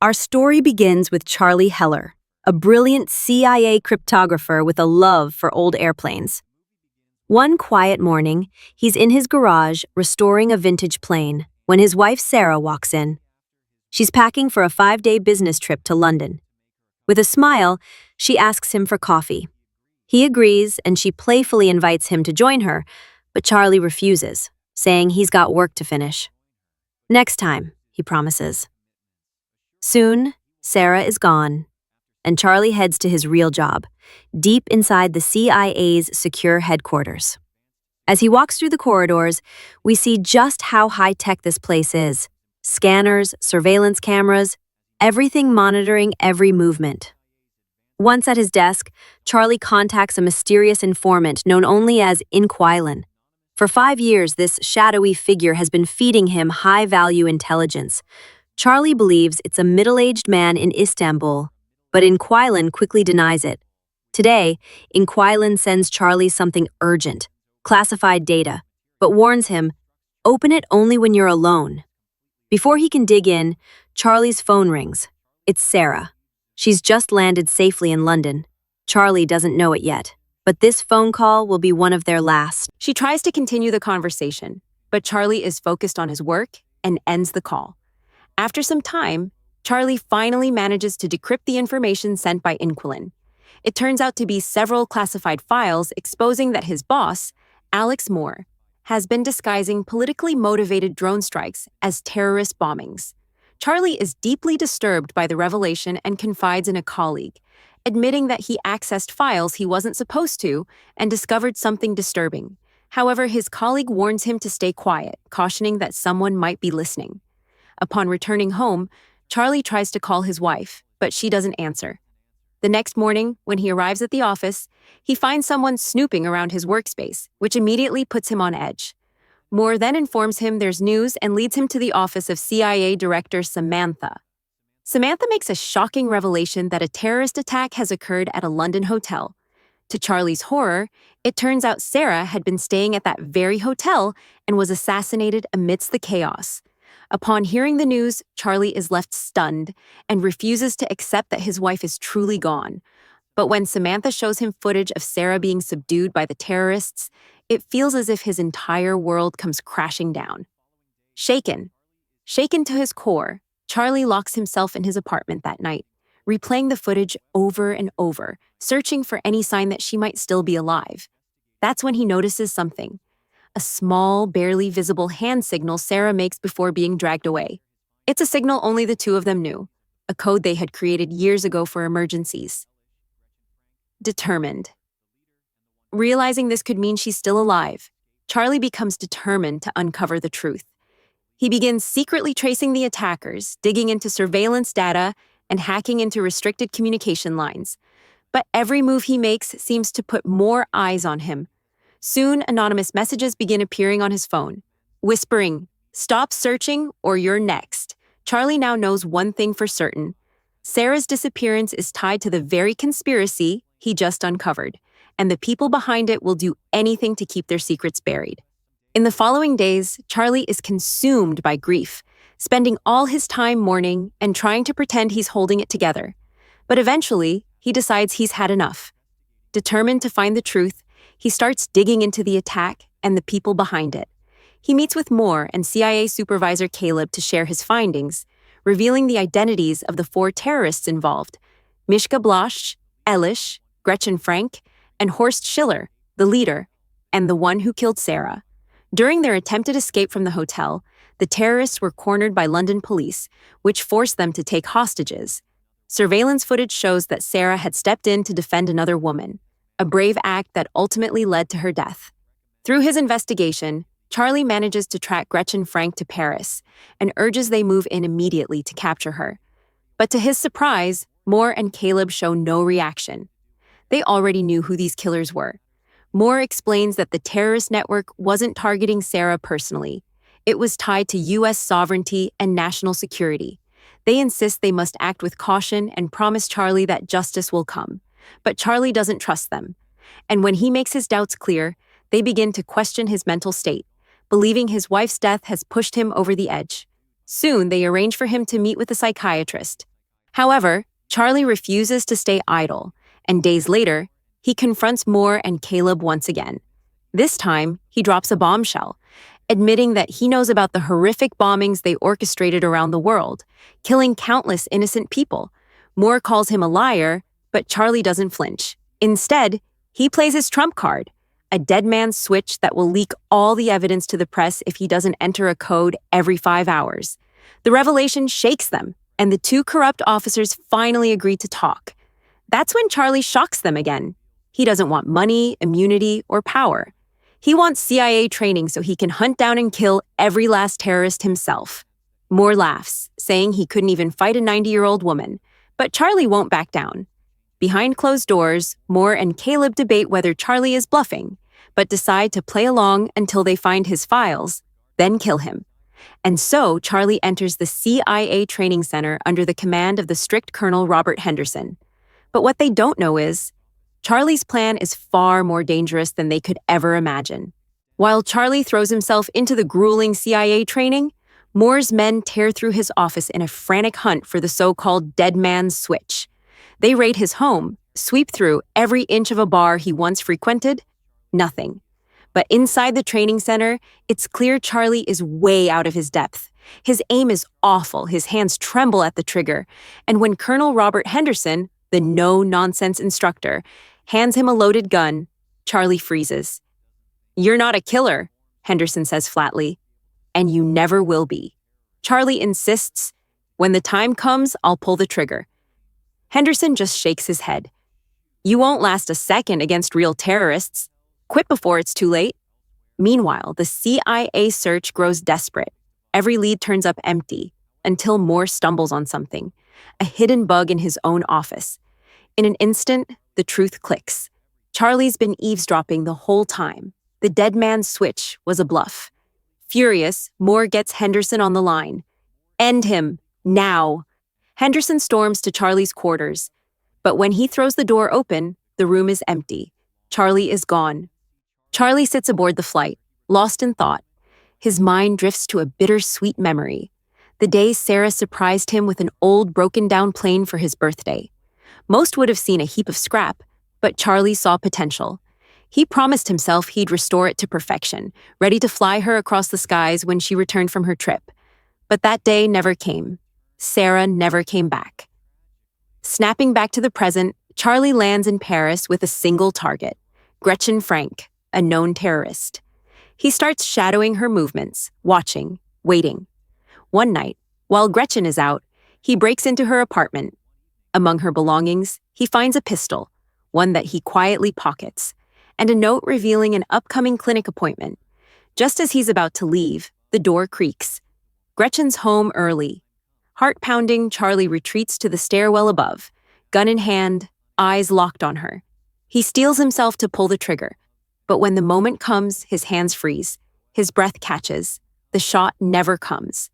Our story begins with Charlie Heller, a brilliant CIA cryptographer with a love for old airplanes. One quiet morning, he's in his garage restoring a vintage plane when his wife Sarah walks in. She's packing for a 5-day business trip to London. With a smile, she asks him for coffee. He agrees and she playfully invites him to join her, but Charlie refuses, saying he's got work to finish. Next time, he promises. Soon, Sarah is gone, and Charlie heads to his real job, deep inside the CIA's secure headquarters. As he walks through the corridors, we see just how high-tech this place is. Scanners, surveillance cameras, everything monitoring every movement. Once at his desk, Charlie contacts a mysterious informant known only as Inquilin. For 5 years, this shadowy figure has been feeding him high-value intelligence. Charlie believes it's a middle-aged man in Istanbul, but Inquilin quickly denies it. Today, Inquilin sends Charlie something urgent, classified data, but warns him, open it only when you're alone. Before he can dig in, Charlie's phone rings. It's Sarah. She's just landed safely in London. Charlie doesn't know it yet, but this phone call will be one of their last. She tries to continue the conversation, but Charlie is focused on his work and ends the call. After some time, Charlie finally manages to decrypt the information sent by Inquilin. It turns out to be several classified files exposing that his boss, Alex Moore, has been disguising politically motivated drone strikes as terrorist bombings. Charlie is deeply disturbed by the revelation and confides in a colleague, admitting that he accessed files he wasn't supposed to and discovered something disturbing. However, his colleague warns him to stay quiet, cautioning that someone might be listening. Upon returning home, Charlie tries to call his wife, but she doesn't answer. The next morning, when he arrives at the office, he finds someone snooping around his workspace, which immediately puts him on edge. Moore then informs him there's news and leads him to the office of CIA Director Samantha. Samantha makes a shocking revelation that a terrorist attack has occurred at a London hotel. To Charlie's horror, it turns out Sarah had been staying at that very hotel and was assassinated amidst the chaos. Upon hearing the news, Charlie is left stunned and refuses to accept that his wife is truly gone. But when Samantha shows him footage of Sarah being subdued by the terrorists, it feels as if his entire world comes crashing down. Shaken to his core, Charlie locks himself in his apartment that night, replaying the footage over and over, searching for any sign that she might still be alive. That's when he notices something. A small, barely visible hand signal Sarah makes before being dragged away. It's a signal only the two of them knew, a code they had created years ago for emergencies. Determined. Realizing this could mean she's still alive, Charlie becomes determined to uncover the truth. He begins secretly tracing the attackers, digging into surveillance data, and hacking into restricted communication lines. But every move he makes seems to put more eyes on him. Soon, anonymous messages begin appearing on his phone, whispering, "Stop searching or you're next." Charlie now knows one thing for certain. Sarah's disappearance is tied to the very conspiracy he just uncovered, and the people behind it will do anything to keep their secrets buried. In the following days, Charlie is consumed by grief, spending all his time mourning and trying to pretend he's holding it together. But eventually, he decides he's had enough. Determined to find the truth, he starts digging into the attack and the people behind it. He meets with Moore and CIA supervisor Caleb to share his findings, revealing the identities of the 4 terrorists involved: Mishka Blosch, Elish, Gretchen Frank, and Horst Schiller, the leader, and the one who killed Sarah. During their attempted escape from the hotel, the terrorists were cornered by London police, which forced them to take hostages. Surveillance footage shows that Sarah had stepped in to defend another woman, a brave act that ultimately led to her death. Through his investigation, Charlie manages to track Gretchen Frank to Paris and urges they move in immediately to capture her. But to his surprise, Moore and Caleb show no reaction. They already knew who these killers were. Moore explains that the terrorist network wasn't targeting Sarah personally. It was tied to U.S. sovereignty and national security. They insist they must act with caution and promise Charlie that justice will come. But Charlie doesn't trust them. And when he makes his doubts clear, they begin to question his mental state, believing his wife's death has pushed him over the edge. Soon, they arrange for him to meet with a psychiatrist. However, Charlie refuses to stay idle, and days later, he confronts Moore and Caleb once again. This time, he drops a bombshell, admitting that he knows about the horrific bombings they orchestrated around the world, killing countless innocent people. Moore calls him a liar, but Charlie doesn't flinch. Instead, he plays his trump card, a dead man's switch that will leak all the evidence to the press if he doesn't enter a code every 5 hours. The revelation shakes them, and the two corrupt officers finally agree to talk. That's when Charlie shocks them again. He doesn't want money, immunity, or power. He wants CIA training so he can hunt down and kill every last terrorist himself. Moore laughs, saying he couldn't even fight a 90-year-old woman, but Charlie won't back down. Behind closed doors, Moore and Caleb debate whether Charlie is bluffing, but decide to play along until they find his files, then kill him. And so Charlie enters the CIA training center under the command of the strict Colonel Robert Henderson. But what they don't know is, Charlie's plan is far more dangerous than they could ever imagine. While Charlie throws himself into the grueling CIA training, Moore's men tear through his office in a frantic hunt for the so-called dead man's switch. They raid his home, sweep through every inch of a bar he once frequented. Nothing. But inside the training center, it's clear Charlie is way out of his depth. His aim is awful, his hands tremble at the trigger, and when Colonel Robert Henderson, the no-nonsense instructor, hands him a loaded gun, Charlie freezes. "You're not a killer," Henderson says flatly, "and you never will be." Charlie insists, "When the time comes, I'll pull the trigger." Henderson just shakes his head. "You won't last a second against real terrorists. Quit before it's too late." Meanwhile, the CIA search grows desperate. Every lead turns up empty, until Moore stumbles on something, a hidden bug in his own office. In an instant, the truth clicks. Charlie's been eavesdropping the whole time. The dead man's switch was a bluff. Furious, Moore gets Henderson on the line. "End him, now." Henderson storms to Charlie's quarters, but when he throws the door open, the room is empty. Charlie is gone. Charlie sits aboard the flight, lost in thought. His mind drifts to a bittersweet memory. The day Sarah surprised him with an old broken-down plane for his birthday. Most would have seen a heap of scrap, but Charlie saw potential. He promised himself he'd restore it to perfection, ready to fly her across the skies when she returned from her trip. But that day never came. Sarah never came back. Snapping back to the present, Charlie lands in Paris with a single target, Gretchen Frank, a known terrorist. He starts shadowing her movements, watching, waiting. One night, while Gretchen is out, he breaks into her apartment. Among her belongings, he finds a pistol, one that he quietly pockets, and a note revealing an upcoming clinic appointment. Just as he's about to leave, the door creaks. Gretchen's home early. Heart-pounding, Charlie retreats to the stairwell above, gun in hand, eyes locked on her. He steels himself to pull the trigger, but when the moment comes, his hands freeze. His breath catches. The shot never comes.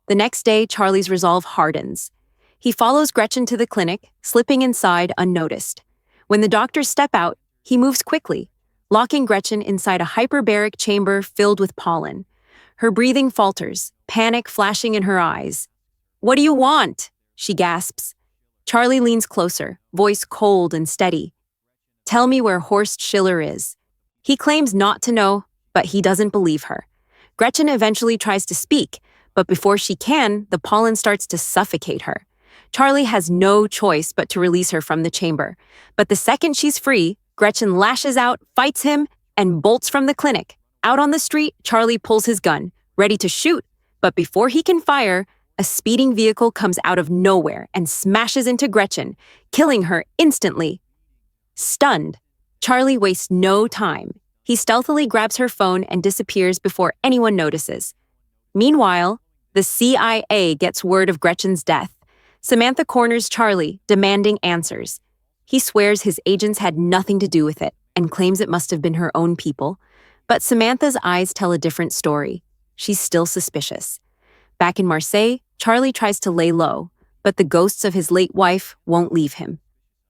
The next day, Charlie's resolve hardens. He follows Gretchen to the clinic, slipping inside unnoticed. When the doctors step out, he moves quickly, locking Gretchen inside a hyperbaric chamber filled with pollen. Her breathing falters, panic flashing in her eyes. "What do you want?" she gasps. Charlie leans closer, voice cold and steady. "Tell me where Horst Schiller is." He claims not to know, but he doesn't believe her. Gretchen eventually tries to speak, but before she can, the pollen starts to suffocate her. Charlie has no choice but to release her from the chamber. But the second she's free, Gretchen lashes out, fights him, and bolts from the clinic. Out on the street, Charlie pulls his gun, ready to shoot, but before he can fire, a speeding vehicle comes out of nowhere and smashes into Gretchen, killing her instantly. Stunned, Charlie wastes no time. He stealthily grabs her phone and disappears before anyone notices. Meanwhile, the CIA gets word of Gretchen's death. Samantha corners Charlie, demanding answers. He swears his agents had nothing to do with it and claims it must have been her own people. But Samantha's eyes tell a different story. She's still suspicious. Back in Marseille, Charlie tries to lay low, but the ghosts of his late wife won't leave him.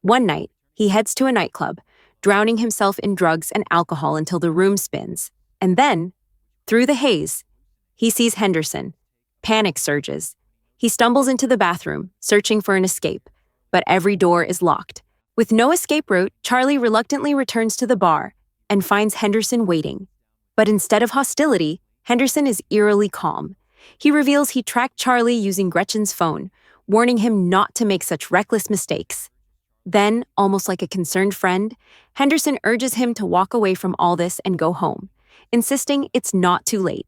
One night, he heads to a nightclub, drowning himself in drugs and alcohol until the room spins. And then, through the haze, he sees Henderson, Panic surges. He stumbles into the bathroom, searching for an escape, but every door is locked. With no escape route, Charlie reluctantly returns to the bar and finds Henderson waiting. But instead of hostility, Henderson is eerily calm. He reveals he tracked Charlie using Gretchen's phone, warning him not to make such reckless mistakes. Then, almost like a concerned friend, Henderson urges him to walk away from all this and go home, insisting it's not too late.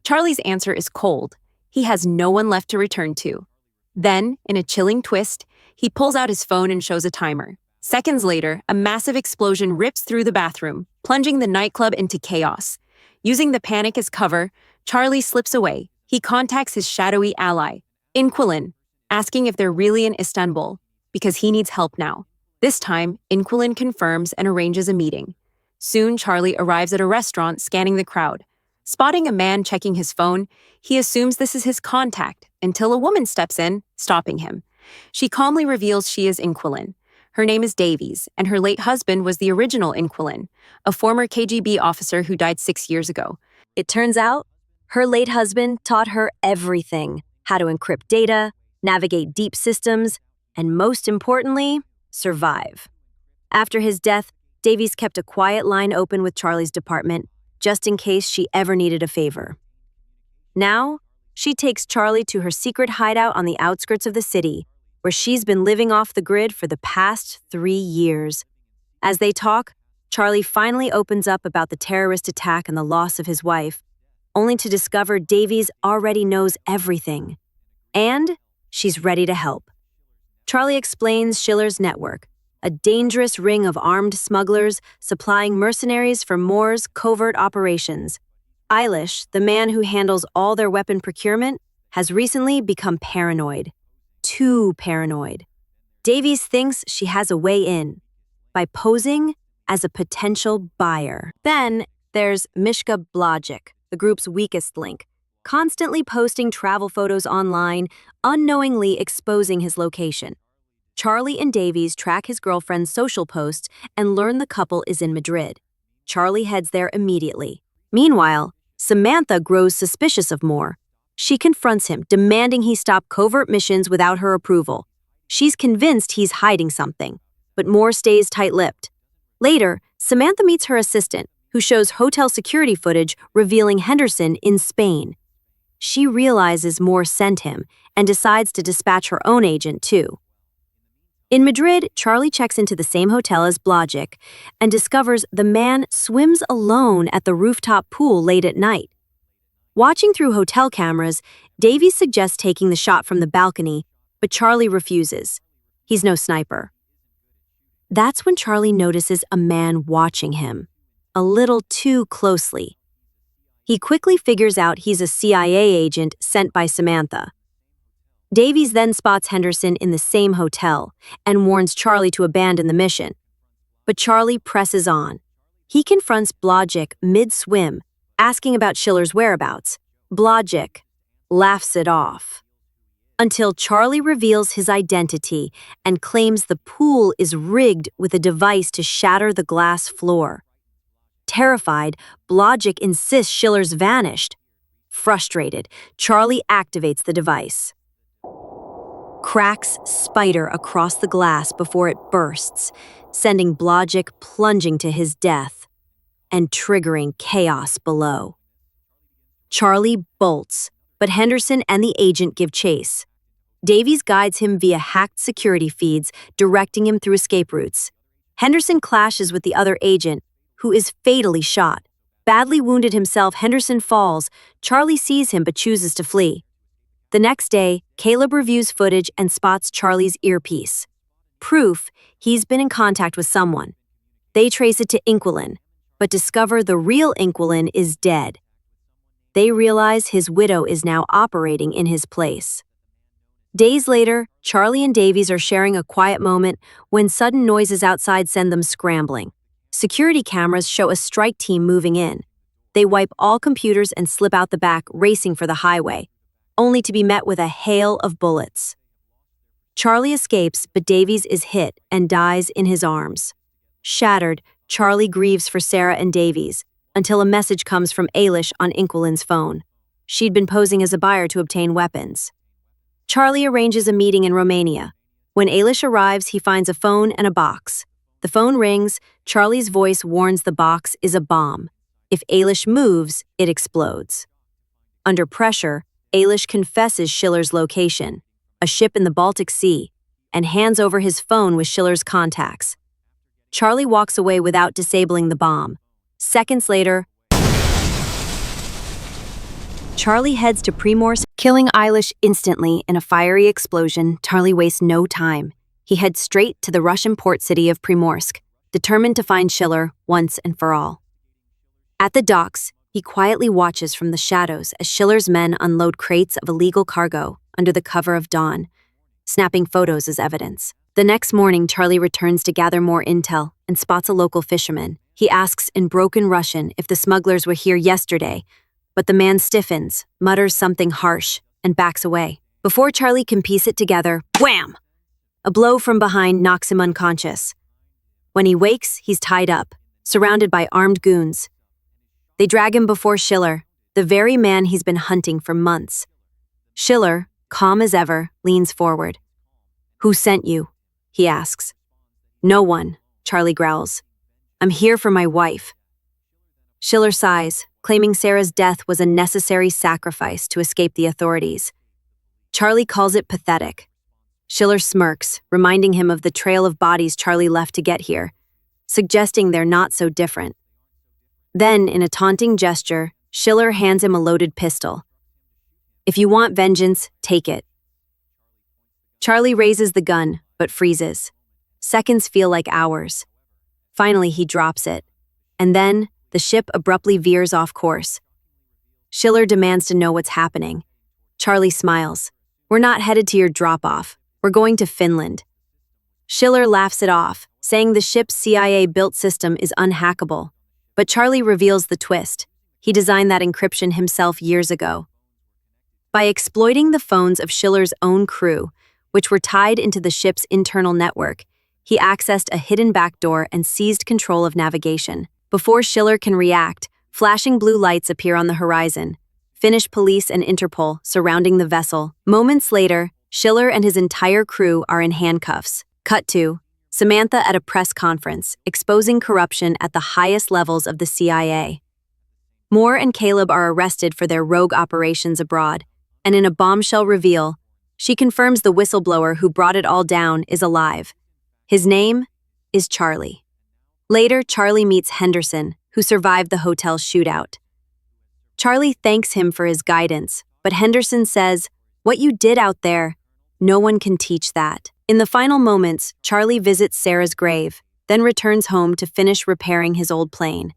Charlie's answer is cold. He has no one left to return to. Then, in a chilling twist, he pulls out his phone and shows a timer. Seconds later, a massive explosion rips through the bathroom, plunging the nightclub into chaos. Using the panic as cover, Charlie slips away. He contacts his shadowy ally, Inquilin, asking if they're really in Istanbul, because he needs help now. This time, Inquilin confirms and arranges a meeting. Soon, Charlie arrives at a restaurant scanning the crowd. Spotting a man checking his phone, he assumes this is his contact until a woman steps in, stopping him. She calmly reveals she is Inquilin. Her name is Davies, and her late husband was the original Inquilin, a former KGB officer who died 6 years ago. It turns out, her late husband taught her everything: how to encrypt data, navigate deep systems, and most importantly, survive. After his death, Davies kept a quiet line open with Charlie's department, just in case she ever needed a favor. Now, she takes Charlie to her secret hideout on the outskirts of the city, where she's been living off the grid for the past 3 years. As they talk, Charlie finally opens up about the terrorist attack and the loss of his wife, only to discover Davies already knows everything. And she's ready to help. Charlie explains Schiller's network, a dangerous ring of armed smugglers supplying mercenaries for Moore's covert operations. Eilish, the man who handles all their weapon procurement, has recently become paranoid. Too paranoid. Davies thinks she has a way in by posing as a potential buyer. Then there's Mishka Blodgett, the group's weakest link, constantly posting travel photos online, unknowingly exposing his location. Charlie and Davies track his girlfriend's social posts and learn the couple is in Madrid. Charlie heads there immediately. Meanwhile, Samantha grows suspicious of Moore. She confronts him, demanding he stop covert missions without her approval. She's convinced he's hiding something, but Moore stays tight-lipped. Later, Samantha meets her assistant, who shows hotel security footage revealing Henderson in Spain. She realizes Moore sent him and decides to dispatch her own agent, too. In Madrid, Charlie checks into the same hotel as Blodgett and discovers the man swims alone at the rooftop pool late at night. Watching through hotel cameras, Davies suggests taking the shot from the balcony, but Charlie refuses. He's no sniper. That's when Charlie notices a man watching him, a little too closely. He quickly figures out he's a CIA agent sent by Samantha. Davies then spots Henderson in the same hotel and warns Charlie to abandon the mission. But Charlie presses on. He confronts Blodgett mid-swim, asking about Schiller's whereabouts. Blodgett laughs it off. Until Charlie reveals his identity and claims the pool is rigged with a device to shatter the glass floor. Terrified, Blodgett insists Schiller's vanished. Frustrated, Charlie activates the device. Cracks spider across the glass before it bursts, sending Blodgett plunging to his death and triggering chaos below. Charlie bolts, but Henderson and the agent give chase. Davies guides him via hacked security feeds, directing him through escape routes. Henderson clashes with the other agent, who is fatally shot. Badly wounded himself, Henderson falls. Charlie sees him but chooses to flee. The next day, Caleb reviews footage and spots Charlie's earpiece. Proof he's been in contact with someone. They trace it to Inquilin, but discover the real Inquilin is dead. They realize his widow is now operating in his place. Days later, Charlie and Davies are sharing a quiet moment when sudden noises outside send them scrambling. Security cameras show a strike team moving in. They wipe all computers and slip out the back, racing for the highway, only to be met with a hail of bullets. Charlie escapes, but Davies is hit and dies in his arms. Shattered, Charlie grieves for Sarah and Davies, until a message comes from Eilish on Inquilin's phone. she'd been posing as a buyer to obtain weapons. Charlie arranges a meeting in Romania. When Ailish arrives, he finds a phone and a box. The phone rings. Charlie's voice warns the box is a bomb. If Ailish moves, it explodes. Under pressure, Ailish confesses Schiller's location, a ship in the Baltic Sea, and hands over his phone with Schiller's contacts. Charlie walks away without disabling the bomb. Seconds later, Charlie heads to Primorsk, killing Ailish instantly in a fiery explosion. Charlie wastes no time. He heads straight to the Russian port city of Primorsk, determined to find Schiller once and for all. At the docks, he quietly watches from the shadows as Schiller's men unload crates of illegal cargo under the cover of dawn, snapping photos as evidence. The next morning, Charlie returns to gather more intel and spots a local fisherman. He asks in broken Russian if the smugglers were here yesterday, but the man stiffens, mutters something harsh, and backs away. Before Charlie can piece it together, wham! A blow from behind knocks him unconscious. When he wakes, he's tied up, surrounded by armed goons. They drag him before Schiller, the very man he's been hunting for months. Schiller, calm as ever, leans forward. "Who sent you?" he asks. "No one," Charlie growls. "I'm here for my wife." Schiller sighs, claiming Sarah's death was a necessary sacrifice to escape the authorities. Charlie calls it pathetic. Schiller smirks, reminding him of the trail of bodies Charlie left to get here, suggesting they're not so different. Then, in a taunting gesture, Schiller hands him a loaded pistol. "If you want vengeance, take it." Charlie raises the gun, but freezes. Seconds feel like hours. Finally, he drops it. And then, the ship abruptly veers off course. Schiller demands to know what's happening. Charlie smiles. "We're not headed to your drop-off. We're going to Finland." Schiller laughs it off, saying the ship's CIA-built system is unhackable. But Charlie reveals the twist. He designed that encryption himself years ago. By exploiting the phones of Schiller's own crew, which were tied into the ship's internal network, he accessed a hidden backdoor and seized control of navigation. Before Schiller can react, flashing blue lights appear on the horizon. Finnish police and Interpol surrounding the vessel. Moments later, Schiller and his entire crew are in handcuffs. Cut to Samantha at a press conference, exposing corruption at the highest levels of the CIA. Moore and Caleb are arrested for their rogue operations abroad, and in a bombshell reveal, she confirms the whistleblower who brought it all down is alive. His name is Charlie. Later, Charlie meets Henderson, who survived the hotel shootout. Charlie thanks him for his guidance, but Henderson says, "What you did out there, no one can teach that." In the final moments, Charlie visits Sarah's grave, then returns home to finish repairing his old plane.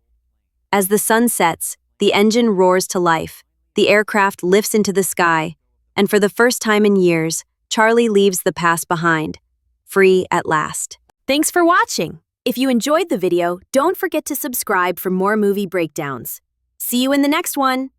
As the sun sets, the engine roars to life, the aircraft lifts into the sky, and for the first time in years, Charlie leaves the past behind, free at last. Thanks for watching. If you enjoyed the video, don't forget to subscribe for more movie breakdowns. See you in the next one!